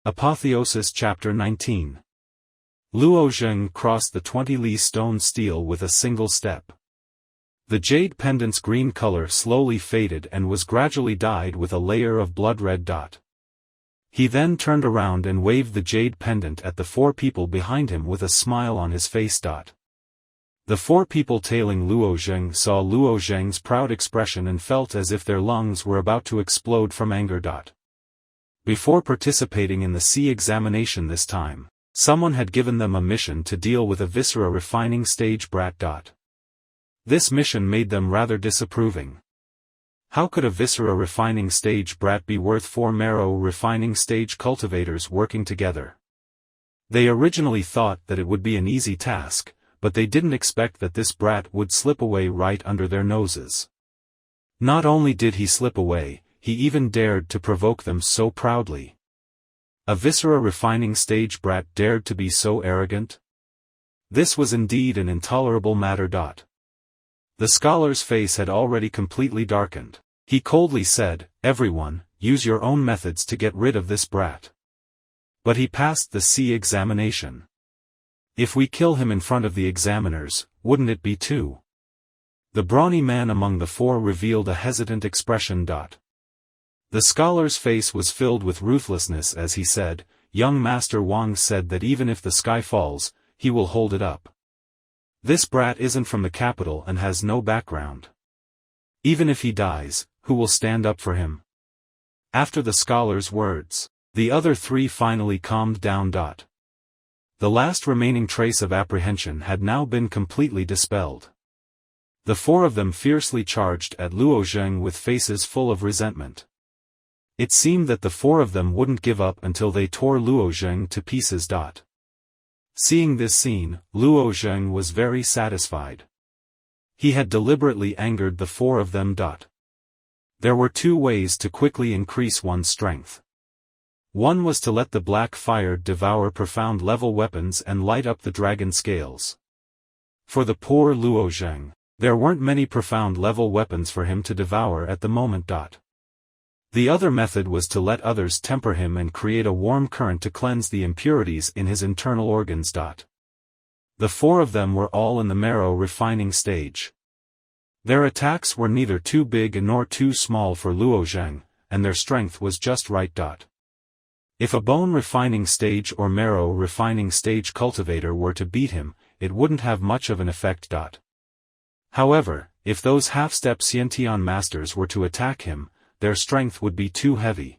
Apotheosis Chapter 19. Luo Zheng crossed the 20-li stone stele with a single step. The jade pendant's green color slowly faded and was gradually dyed with a layer of blood-red dot. He then turned around and waved the jade pendant at the four people behind him with a smile on his face. The four people tailing Luo Zheng saw Luo Zheng's proud expression and felt as if their lungs were about to explode from anger. Before participating in the sea examination this time, someone had given them a mission to deal with a viscera refining stage brat. This mission made them rather disapproving. How could a viscera refining stage brat be worth 4 marrow refining stage cultivators working together? They originally thought that it would be an easy task, but they didn't expect that this brat would slip away right under their noses. Not only did he slip away, he even dared to provoke them so proudly. A viscera refining stage brat dared to be so arrogant? This was indeed an intolerable matter. The scholar's face had already completely darkened. He coldly said, "Everyone, use your own methods to get rid of this brat." But he passed the sea examination. If we kill him in front of the examiners, wouldn't it be too? The brawny man among the four revealed a hesitant expression. The scholar's face was filled with ruthlessness as he said, "Young Master Wang said that even if the sky falls, he will hold it up. This brat isn't from the capital and has no background. Even if he dies, who will stand up for him?" After the scholar's words, the other three finally calmed down. The last remaining trace of apprehension had now been completely dispelled. The four of them fiercely charged at Luo Zheng with faces full of resentment. It seemed that the four of them wouldn't give up until they tore Luo Zheng to pieces. Seeing this scene, Luo Zheng was very satisfied. He had deliberately angered the four of them. There were two ways to quickly increase one's strength. One was to let the black fire devour profound level weapons and light up the dragon scales. For the poor Luo Zheng, there weren't many profound level weapons for him to devour at the moment. The other method was to let others temper him and create a warm current to cleanse the impurities in his internal organs. The four of them were all in the marrow refining stage. Their attacks were neither too big nor too small for Luo Zheng, and their strength was just right. If a bone refining stage or marrow refining stage cultivator were to beat him, it wouldn't have much of an effect. However, if those half-step Xiantian masters were to attack him, their strength would be too heavy.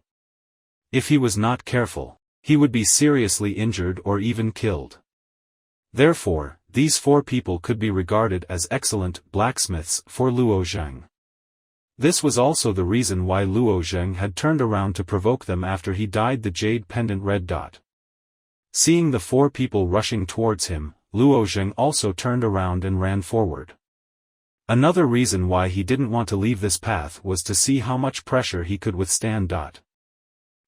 If he was not careful, he would be seriously injured or even killed. Therefore, these four people could be regarded as excellent blacksmiths for Luo Zheng. This was also the reason why Luo Zheng had turned around to provoke them after he dyed the jade pendant red. Seeing the four people rushing towards him, Luo Zheng also turned around and ran forward. Another reason why he didn't want to leave this path was to see how much pressure he could withstand.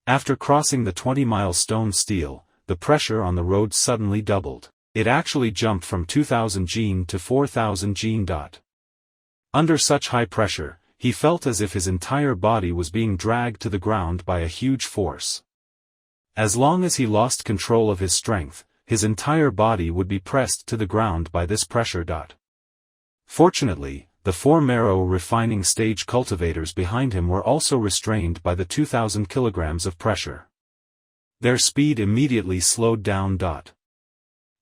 After crossing the 20-mile stone stele, the pressure on the road suddenly doubled. It actually jumped from 2,000 jin to 4,000 jin. Under such high pressure, he felt as if his entire body was being dragged to the ground by a huge force. As long as he lost control of his strength, his entire body would be pressed to the ground by this pressure. Fortunately, the four marrow refining stage cultivators behind him were also restrained by the 2,000 kilograms of pressure. Their speed immediately slowed down.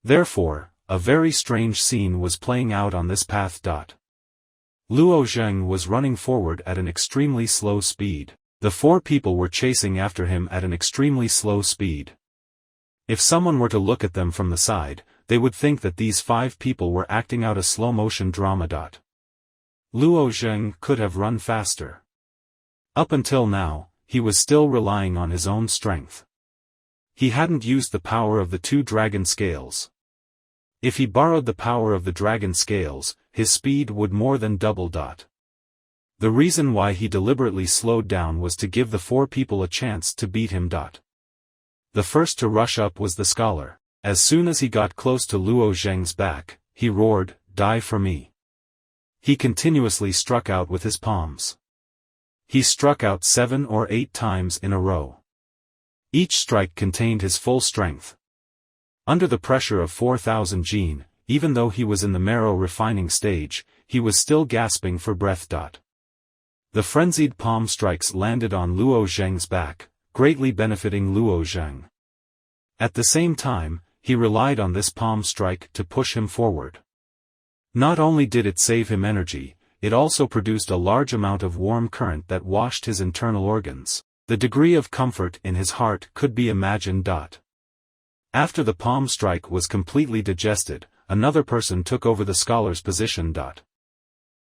Therefore, a very strange scene was playing out on this path. Luo Zheng was running forward at an extremely slow speed. The four people were chasing after him at an extremely slow speed. If someone were to look at them from the side, they would think that these 5 people were acting out a slow-motion drama. Luo Zheng could have run faster. Up until now, he was still relying on his own strength. He hadn't used the power of the 2 dragon scales. If he borrowed the power of the dragon scales, his speed would more than double. The reason why he deliberately slowed down was to give the 4 people a chance to beat him. The first to rush up was the scholar. As soon as he got close to Luo Zheng's back, he roared, "Die for me." He continuously struck out with his palms. He struck out 7 or 8 times in a row. Each strike contained his full strength. Under the pressure of 4,000 jin, even though he was in the marrow refining stage, he was still gasping for breath. The frenzied palm strikes landed on Luo Zheng's back, greatly benefiting Luo Zheng. At the same time, he relied on this palm strike to push him forward. Not only did it save him energy, it also produced a large amount of warm current that washed his internal organs. The degree of comfort in his heart could be imagined. After the palm strike was completely digested, another person took over the scholar's position.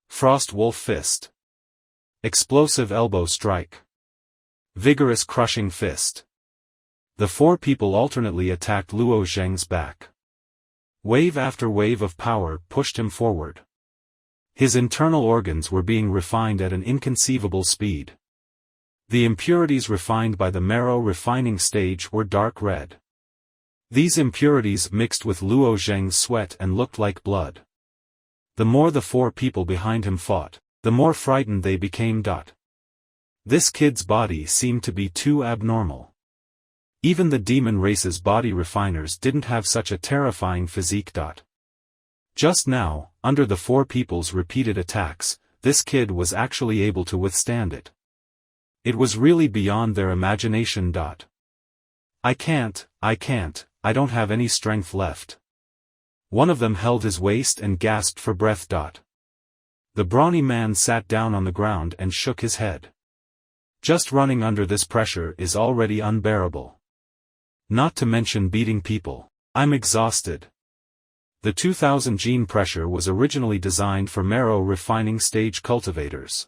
Frost Wolf Fist. Explosive Elbow Strike. Vigorous Crushing Fist. The four people alternately attacked Luo Zheng's back. Wave after wave of power pushed him forward. His internal organs were being refined at an inconceivable speed. The impurities refined by the marrow refining stage were dark red. These impurities mixed with Luo Zheng's sweat and looked like blood. The more the four people behind him fought, the more frightened they became. This kid's body seemed to be too abnormal. Even the demon race's body refiners didn't have such a terrifying physique. Just now, under the four people's repeated attacks, this kid was actually able to withstand it. It was really beyond their imagination. I can't, I don't have any strength left. One of them held his waist and gasped for breath. The brawny man sat down on the ground and shook his head. Just running under this pressure is already unbearable. Not to mention beating people. I'm exhausted. The 2000 gene pressure was originally designed for marrow refining stage cultivators.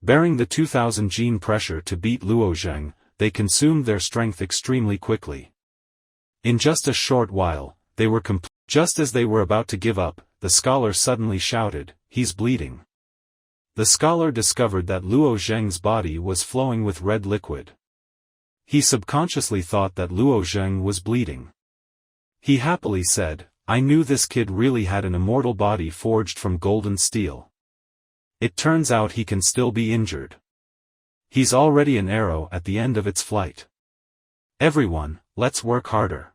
Bearing the 2000 gene pressure to beat Luo Zheng, they consumed their strength extremely quickly. In just a short while, they were just as they were about to give up, the scholar suddenly shouted, "He's bleeding." The scholar discovered that Luo Zheng's body was flowing with red liquid. He subconsciously thought that Luo Zheng was bleeding. He happily said, "I knew this kid really had an immortal body forged from golden steel. It turns out he can still be injured. He's already an arrow at the end of its flight. Everyone, let's work harder."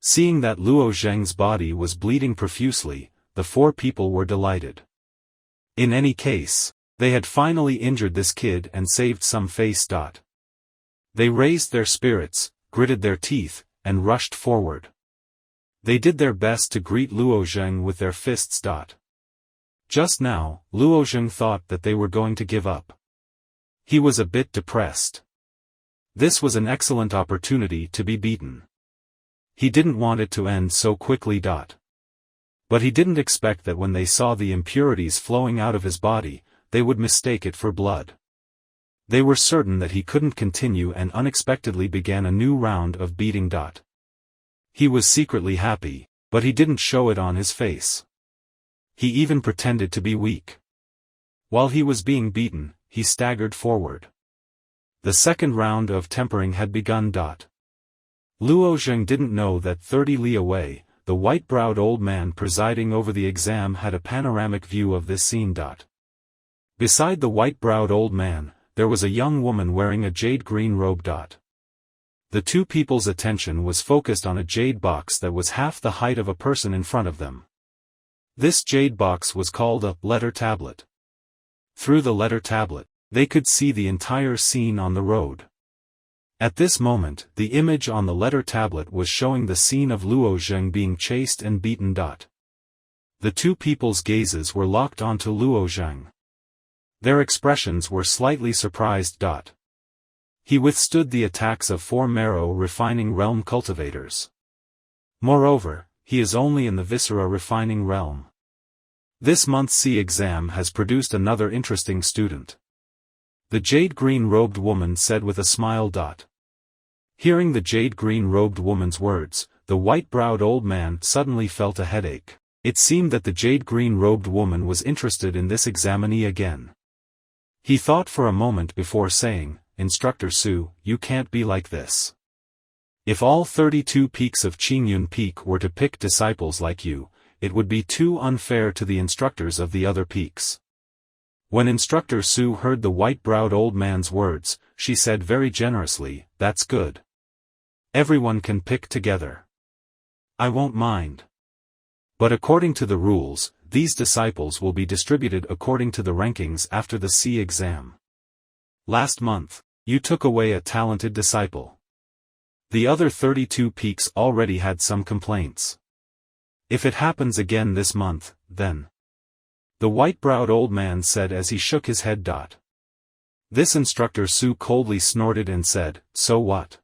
Seeing that Luo Zheng's body was bleeding profusely, the four people were delighted. In any case, they had finally injured this kid and saved some face. They raised their spirits, gritted their teeth, and rushed forward. They did their best to greet Luo Zheng with their fists. Just now, Luo Zheng thought that they were going to give up. He was a bit depressed. This was an excellent opportunity to be beaten. He didn't want it to end so quickly. But he didn't expect that when they saw the impurities flowing out of his body, they would mistake it for blood. They were certain that he couldn't continue and unexpectedly began a new round of beating. He was secretly happy, but he didn't show it on his face. He even pretended to be weak. While he was being beaten, he staggered forward. The second round of tempering had begun. Luo Zheng didn't know that 30 li away, the white-browed old man presiding over the exam had a panoramic view of this scene. Beside the white-browed old man, there was a young woman wearing a jade-green robe. The two people's attention was focused on a jade box that was half the height of a person in front of them. This jade box was called a letter tablet. Through the letter tablet, they could see the entire scene on the road. At this moment, the image on the letter tablet was showing the scene of Luo Zheng being chased and beaten. The two people's gazes were locked onto Luo Zheng. Their expressions were slightly surprised. He withstood the attacks of 4 marrow refining realm cultivators. Moreover, he is only in the viscera refining realm. This month's C exam has produced another interesting student. The jade-green robed woman said with a smile. Hearing the jade-green robed woman's words, the white-browed old man suddenly felt a headache. It seemed that the jade-green robed woman was interested in this examinee again. He thought for a moment before saying, "Instructor Su, you can't be like this. If all 32 peaks of Qingyun Peak were to pick disciples like you, it would be too unfair to the instructors of the other peaks." When Instructor Su heard the white-browed old man's words, she said very generously, that's good. Everyone can pick together. I won't mind. But according to the rules, these disciples will be distributed according to the rankings after the C exam. Last month, you took away a talented disciple. The other 32 peaks already had some complaints. If it happens again this month, then. The white-browed old man said as he shook his head. This instructor Su coldly snorted and said, so what?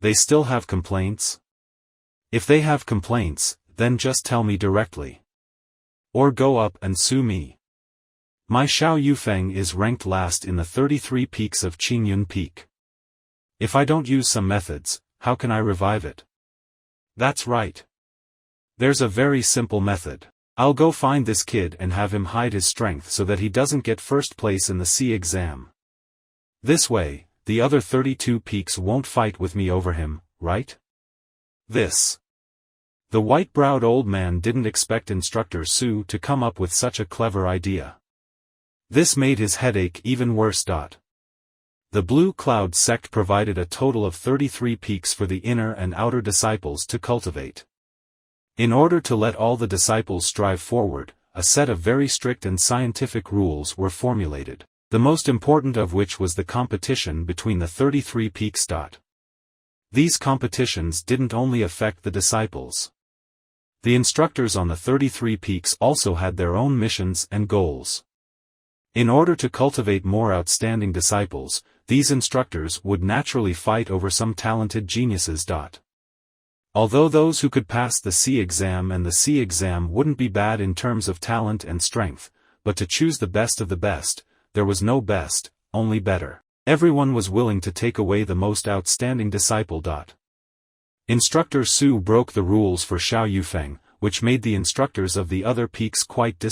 They still have complaints? If they have complaints, then just tell me directly. Or go up and sue me. My Xiao Yufeng is ranked last in the 33 peaks of Qingyun Peak. If I don't use some methods, how can I revive it? That's right. There's a very simple method. I'll go find this kid and have him hide his strength so that he doesn't get first place in the C exam. This way, the other 32 peaks won't fight with me over him, right? This. The white-browed old man didn't expect Instructor Su to come up with such a clever idea. This made his headache even worse. The Blue Cloud sect provided a total of 33 peaks for the inner and outer disciples to cultivate. In order to let all the disciples strive forward, a set of very strict and scientific rules were formulated, the most important of which was the competition between the 33 peaks. These competitions didn't only affect the disciples. The instructors on the 33 peaks also had their own missions and goals. In order to cultivate more outstanding disciples, these instructors would naturally fight over some talented geniuses. Although those who could pass the C exam and the C exam wouldn't be bad in terms of talent and strength, but to choose the best of the best, there was no best, only better. Everyone was willing to take away the most outstanding disciple. Instructor Su broke the rules for Xiao Yufeng, which made the instructors of the other peaks quite